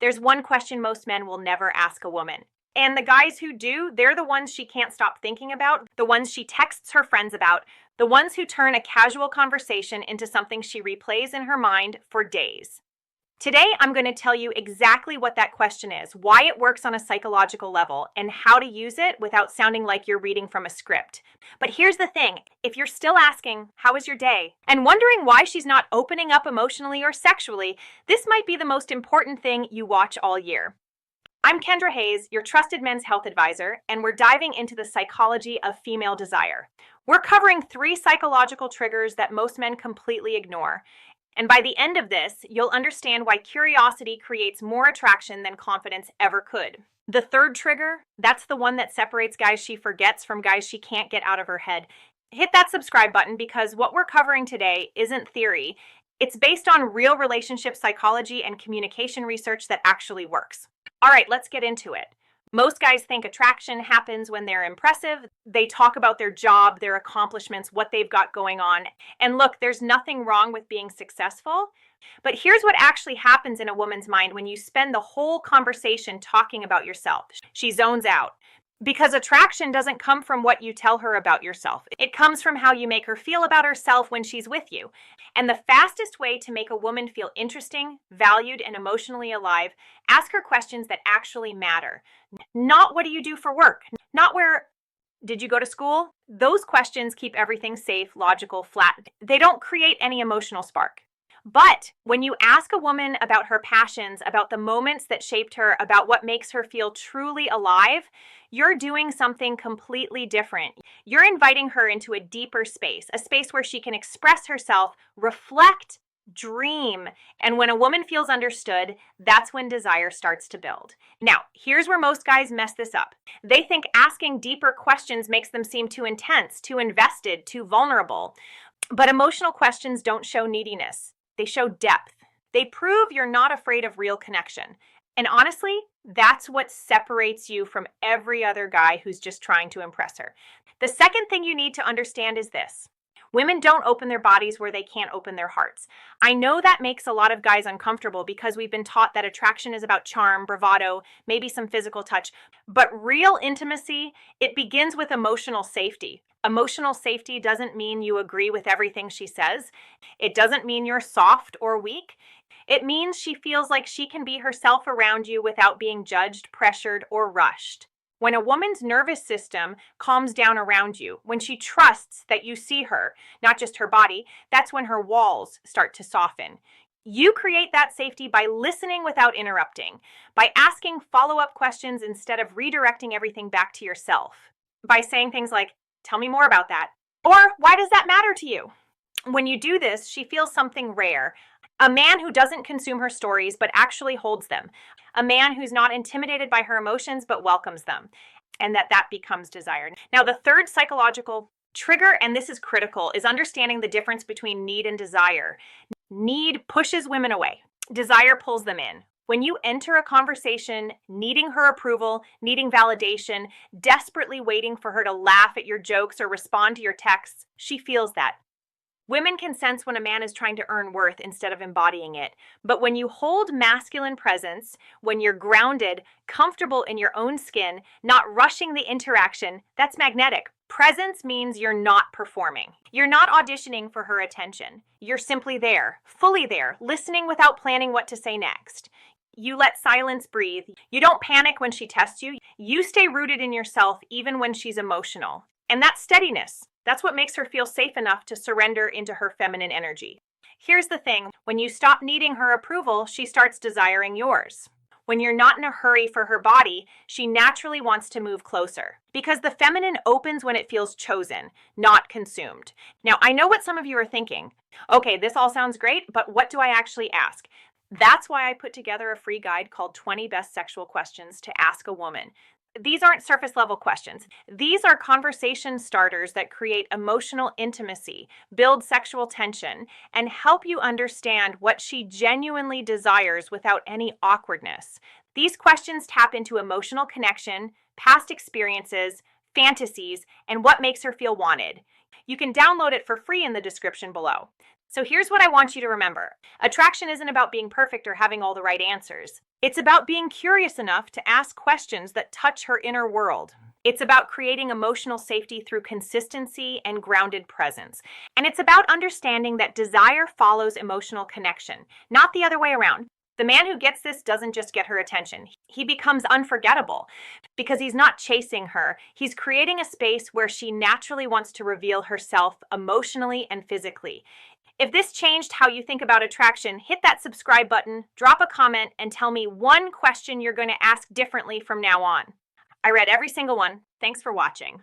There's one question most men will never ask a woman. And the guys who do, they're the ones she can't stop thinking about, the ones she texts her friends about, the ones who turn a casual conversation into something she replays in her mind for days. Today, I'm going to tell you exactly what that question is, why it works on a psychological level, and how to use it without sounding like you're reading from a script. But here's the thing, if you're still asking, how was your day, and wondering why she's not opening up emotionally or sexually, this might be the most important thing you watch all year. I'm Kendra Hayes, your trusted men's health advisor, and we're diving into the psychology of female desire. We're covering 3 psychological triggers that most men completely ignore. And by the end of this, you'll understand why curiosity creates more attraction than confidence ever could. The 3rd trigger, that's the one that separates guys she forgets from guys she can't get out of her head. Hit that subscribe button because what we're covering today isn't theory. It's based on real relationship psychology and communication research that actually works. All right, let's get into it. Most guys think attraction happens when they're impressive. They talk about their job, their accomplishments, what they've got going on. And look, there's nothing wrong with being successful. But here's what actually happens in a woman's mind when you spend the whole conversation talking about yourself. She zones out. Because attraction doesn't come from what you tell her about yourself. It comes from how you make her feel about herself when she's with you. And the fastest way to make a woman feel interesting, valued, and emotionally alive, ask her questions that actually matter. Not what do you do for work? Not where did you go to school? Those questions keep everything safe, logical, flat. They don't create any emotional spark. But when you ask a woman about her passions, about the moments that shaped her, about what makes her feel truly alive, you're doing something completely different. You're inviting her into a deeper space, a space where she can express herself, reflect, dream. And when a woman feels understood, that's when desire starts to build. Now, here's where most guys mess this up. They think asking deeper questions makes them seem too intense, too invested, too vulnerable. But emotional questions don't show neediness. They show depth. They prove you're not afraid of real connection. And honestly, that's what separates you from every other guy who's just trying to impress her. The second thing you need to understand is this. Women don't open their bodies where they can't open their hearts. I know that makes a lot of guys uncomfortable because we've been taught that attraction is about charm, bravado, maybe some physical touch. But real intimacy, it begins with emotional safety. Emotional safety doesn't mean you agree with everything she says. It doesn't mean you're soft or weak. It means she feels like she can be herself around you without being judged, pressured, or rushed. When a woman's nervous system calms down around you, when she trusts that you see her, not just her body, that's when her walls start to soften. You create that safety by listening without interrupting, by asking follow-up questions instead of redirecting everything back to yourself, by saying things like, "Tell me more about that," or "Why does that matter to you?" When you do this, she feels something rare. A man who doesn't consume her stories but actually holds them. A man who's not intimidated by her emotions but welcomes them. And that becomes desire. Now, the 3rd psychological trigger, and this is critical, is understanding the difference between need and desire. Need pushes women away. Desire pulls them in. When you enter a conversation needing her approval, needing validation, desperately waiting for her to laugh at your jokes or respond to your texts, she feels that. Women can sense when a man is trying to earn worth instead of embodying it. But when you hold masculine presence, when you're grounded, comfortable in your own skin, not rushing the interaction, that's magnetic. Presence means you're not performing. You're not auditioning for her attention. You're simply there, fully there, listening without planning what to say next. You let silence breathe. You don't panic when she tests you. You stay rooted in yourself even when she's emotional. And that's steadiness. That's what makes her feel safe enough to surrender into her feminine energy. Here's the thing. When you stop needing her approval, she starts desiring yours. When you're not in a hurry for her body, she naturally wants to move closer. Because the feminine opens when it feels chosen, not consumed. Now, I know what some of you are thinking. Okay, this all sounds great, but what do I actually ask? That's why I put together a free guide called 20 Best Sexual Questions to Ask a Woman. These aren't surface level questions. These are conversation starters that create emotional intimacy, build sexual tension, and help you understand what she genuinely desires without any awkwardness. These questions tap into emotional connection, past experiences, fantasies, and what makes her feel wanted. You can download it for free in the description below. So here's what I want you to remember. Attraction isn't about being perfect or having all the right answers. It's about being curious enough to ask questions that touch her inner world. It's about creating emotional safety through consistency and grounded presence. And it's about understanding that desire follows emotional connection, not the other way around. The man who gets this doesn't just get her attention. He becomes unforgettable because he's not chasing her. He's creating a space where she naturally wants to reveal herself emotionally and physically. If this changed how you think about attraction, hit that subscribe button, drop a comment, and tell me one question you're going to ask differently from now on. I read every single one. Thanks for watching.